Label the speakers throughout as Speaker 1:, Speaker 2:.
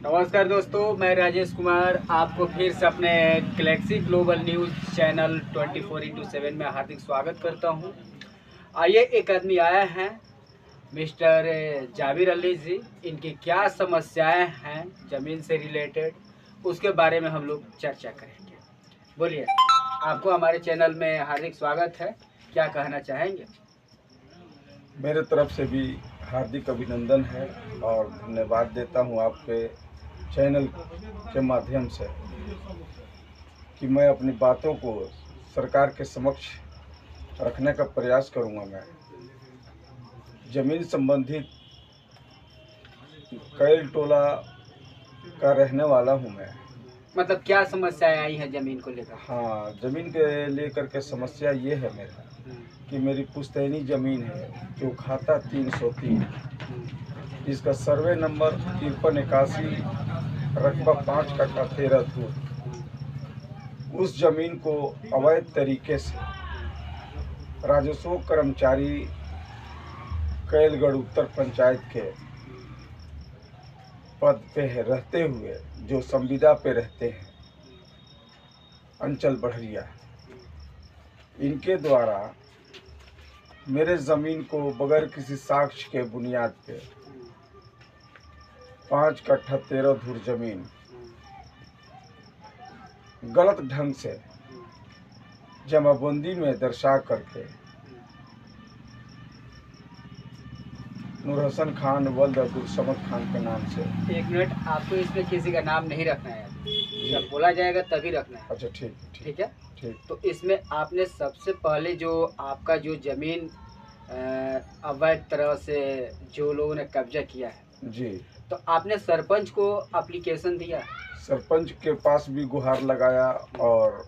Speaker 1: नमस्कार दोस्तों, मैं राजेश कुमार आपको फिर से अपने Galaxy global news channel 24x7 में हार्दिक स्वागत करता हूं। आइए, एक आदमी आया है, मिस्टर जाबिर अली जी। इनकी क्या समस्याएं हैं ज़मीन से रिलेटेड, उसके बारे में हम लोग चर्चा करेंगे। बोलिए, आपको हमारे चैनल में हार्दिक स्वागत है। क्या कहना चाहेंगे?
Speaker 2: मेरे तरफ से भी हार्दिक अभिनंदन है और धन्यवाद देता हूं आपके चैनल के माध्यम से कि मैं अपनी बातों को सरकार के समक्ष रखने का प्रयास करूंगा। मैं जमीन संबंधित कैल टोला का रहने वाला हूं मैं।
Speaker 1: मतलब क्या समस्याएं आई हैं ज़मीन को लेकर?
Speaker 2: हाँ, ज़मीन के लेकर के समस्या ये है मेरा कि मेरी पुश्तैनी ज़मीन है जो खाता 303, इसका सर्वे नंबर 5381, रकबा 5 कट्ठा 13 धूर। उस ज़मीन को अवैध तरीके से राजस्व कर्मचारी कैलगढ़ उत्तर पंचायत के पद पे रहते हुए, जो संविदा पे रहते हैं, अंचल बढ़िया, इनके द्वारा मेरे ज़मीन को बगैर किसी साक्ष्य के बुनियाद पे 5 कट्ठा 13 धूर ज़मीन गलत ढंग से जमाबंदी में दर्शा करके नूर हसन खान वल्द अब्दुल समद खान के नाम से।
Speaker 1: एक मिनट, आपको इसमें किसी का नाम नहीं रखना है, जब बोला जाएगा तभी रखना है।
Speaker 2: अच्छा, ठीक
Speaker 1: ठीक है,
Speaker 2: ठीक।
Speaker 1: तो इसमें आपने सबसे पहले जो आपका जो जमीन अवैध तरह से जो लोगों ने कब्जा किया है
Speaker 2: जी,
Speaker 1: तो आपने सरपंच को एप्लीकेशन दिया?
Speaker 2: सरपंच के पास भी गुहार लगाया और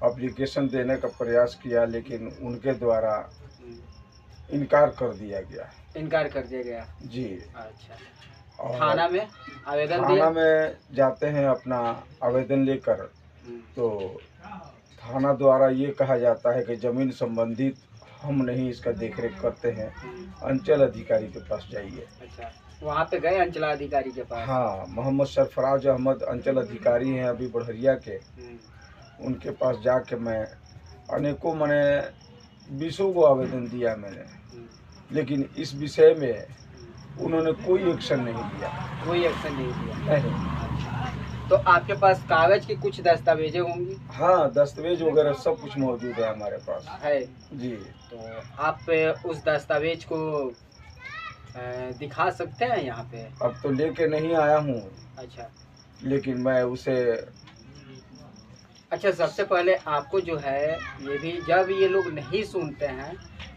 Speaker 2: एप्लीकेशन देने का प्रयास किया, लेकिन उनके द्वारा इनकार कर दिया गया।
Speaker 1: इनकार कर दिया गया?
Speaker 2: जी।
Speaker 1: अच्छा,
Speaker 2: और
Speaker 1: थाना में आवेदन दिया?
Speaker 2: थाना में जाते हैं अपना आवेदन लेकर, तो थाना द्वारा ये कहा जाता है कि ज़मीन संबंधित हम नहीं इसका देखरेख करते हैं, अंचल अधिकारी के पास जाइए।
Speaker 1: अच्छा, वहाँ पे गए अंचलाधिकारी के पास?
Speaker 2: हाँ, मोहम्मद सरफराज अहमद अंचल अधिकारी हैं अभी बढ़िया के। उनके पास जाके मैं अनेकों मैंने 20 को आवेदन दिया मैंने, लेकिन इस विषय में उन्होंने कोई एक्शन नहीं लिया।
Speaker 1: कोई एक्शन नहीं लिया?
Speaker 2: नहीं।
Speaker 1: तो आपके पास कागज की कुछ दस्तावेजें होंगी?
Speaker 2: हाँ, दस्तावेज वगैरह सब कुछ मौजूद है हमारे पास।
Speaker 1: है
Speaker 2: जी।
Speaker 1: तो आप उस दस्तावेज को दिखा सकते हैं यहाँ पे?
Speaker 2: अब तो लेके नहीं आया हूँ।
Speaker 1: अच्छा,
Speaker 2: लेकिन मैं उसे
Speaker 1: अच्छा, सबसे पहले आपको जो है, ये भी जब ये लोग नहीं सुनते हैं,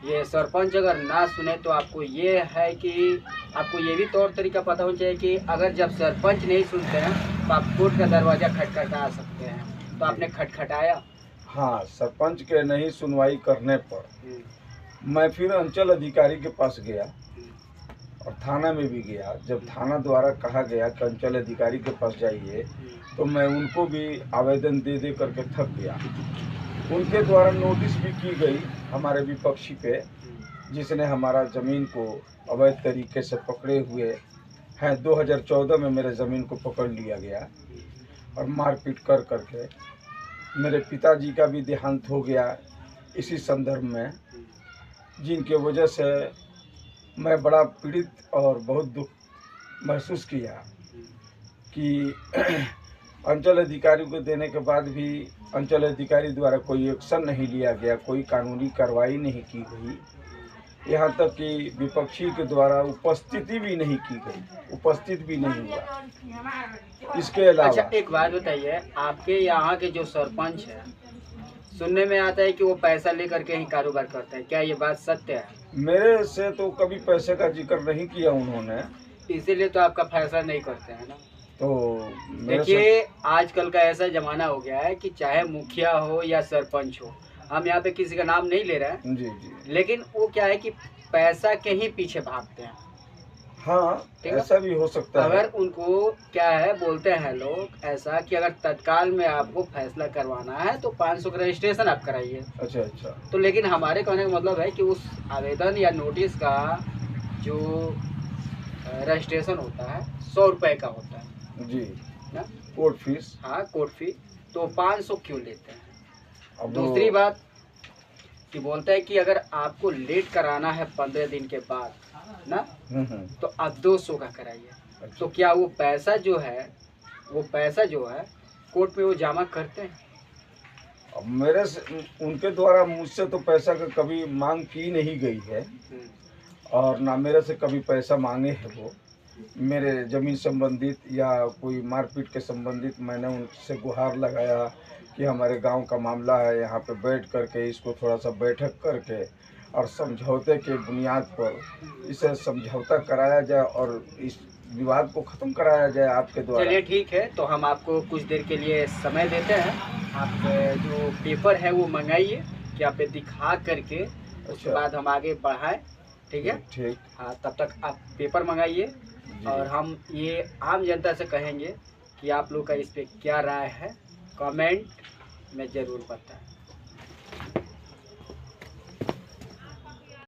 Speaker 1: ये सरपंच अगर ना सुने, तो आपको ये है कि आपको ये भी तौर तरीका पता होना चाहिए कि अगर जब सरपंच नहीं सुनते हैं तो आप कोर्ट का दरवाज़ा खटखटा सकते हैं। तो आपने खटखटाया?
Speaker 2: हाँ, सरपंच के नहीं सुनवाई करने पर मैं फिर अंचल अधिकारी के पास गया और थाना में भी गया। जब थाना द्वारा कहा गया कि अंचल अधिकारी के पास जाइए, तो मैं उनको भी आवेदन दे दे करके थक गया। उनके द्वारा नोटिस भी की गई हमारे विपक्षी पे, जिसने हमारा ज़मीन को अवैध तरीके से पकड़े हुए हैं। 2014 में मेरे ज़मीन को पकड़ लिया गया और मारपीट कर करके मेरे पिताजी का भी देहांत हो गया इसी संदर्भ में, जिनके वजह से मैं बड़ा पीड़ित और बहुत दुख महसूस किया कि अंचल अधिकारी को देने के बाद भी अंचल अधिकारी द्वारा कोई एक्शन नहीं लिया गया, कोई कानूनी कार्रवाई नहीं की गई। यहाँ तक कि विपक्षी के द्वारा उपस्थिति भी नहीं की गई, उपस्थित भी नहीं हुआ। इसके अलावा
Speaker 1: अच्छा, एक बात बताइए, आपके यहाँ के जो सरपंच है, सुनने में आता है कि वो पैसा लेकर के ही कारोबार करते हैं, क्या ये बात सत्य है?
Speaker 2: मेरे से तो कभी पैसे का जिक्र नहीं किया उन्होंने,
Speaker 1: इसीलिए तो आपका फैसला नहीं करते हैं ना।
Speaker 2: तो
Speaker 1: देखिए, आजकल का ऐसा ज़माना हो गया है कि चाहे मुखिया हो या सरपंच हो, हम यहाँ पे किसी का नाम नहीं ले रहे हैं।
Speaker 2: जी जी,
Speaker 1: लेकिन वो क्या है कि पैसा के ही पीछे भागते हैं।
Speaker 2: हाँ,
Speaker 1: ठीक है?
Speaker 2: ऐसा भी हो सकता है।
Speaker 1: अगर उनको क्या है, बोलते हैं लोग ऐसा कि अगर तत्काल में आपको फैसला करवाना है तो 500 का रजिस्ट्रेशन आप कराइए।
Speaker 2: अच्छा अच्छा।
Speaker 1: तो लेकिन हमारे कहने का मतलब है कि उस आवेदन या नोटिस का जो रजिस्ट्रेशन होता है 100 रुपये का होता है।
Speaker 2: जी
Speaker 1: ना।
Speaker 2: Court fees.
Speaker 1: हाँ, कोर्ट फी तो 500 क्यों लेते हैं?
Speaker 2: अब
Speaker 1: दूसरी बात कि बोलता है कि अगर आपको लेट कराना है 15 दिन के बाद ना, तो आप 200 का कराइए।
Speaker 2: अच्छा।
Speaker 1: तो क्या वो पैसा जो है कोर्ट में वो जमा करते हैं?
Speaker 2: अब मेरे से उनके द्वारा मुझसे तो पैसा का कभी मांग की नहीं गई है, और ना मेरे से कभी पैसा मांगे है वो। मेरे ज़मीन संबंधित या कोई मारपीट के संबंधित मैंने उनसे गुहार लगाया कि हमारे गांव का मामला है, यहाँ पे बैठ करके इसको थोड़ा सा बैठक करके और समझौते के बुनियाद पर इसे समझौता कराया जाए और इस विवाद को ख़त्म कराया जाए आपके द्वारा।
Speaker 1: चलिए ठीक है, तो हम आपको कुछ देर के लिए समय देते हैं। आप जो पेपर है वो मंगाइए, कि आप पे दिखा करके उसके
Speaker 2: अच्छा।
Speaker 1: बाद हम आगे बढ़ाएं। ठीक है।
Speaker 2: ठीक।
Speaker 1: हाँ, तब तक आप पेपर मंगाइए
Speaker 2: जी।
Speaker 1: और हम ये आम जनता से कहेंगे कि आप लोग का इस पे क्या राय है, कमेंट में ज़रूर बताएं।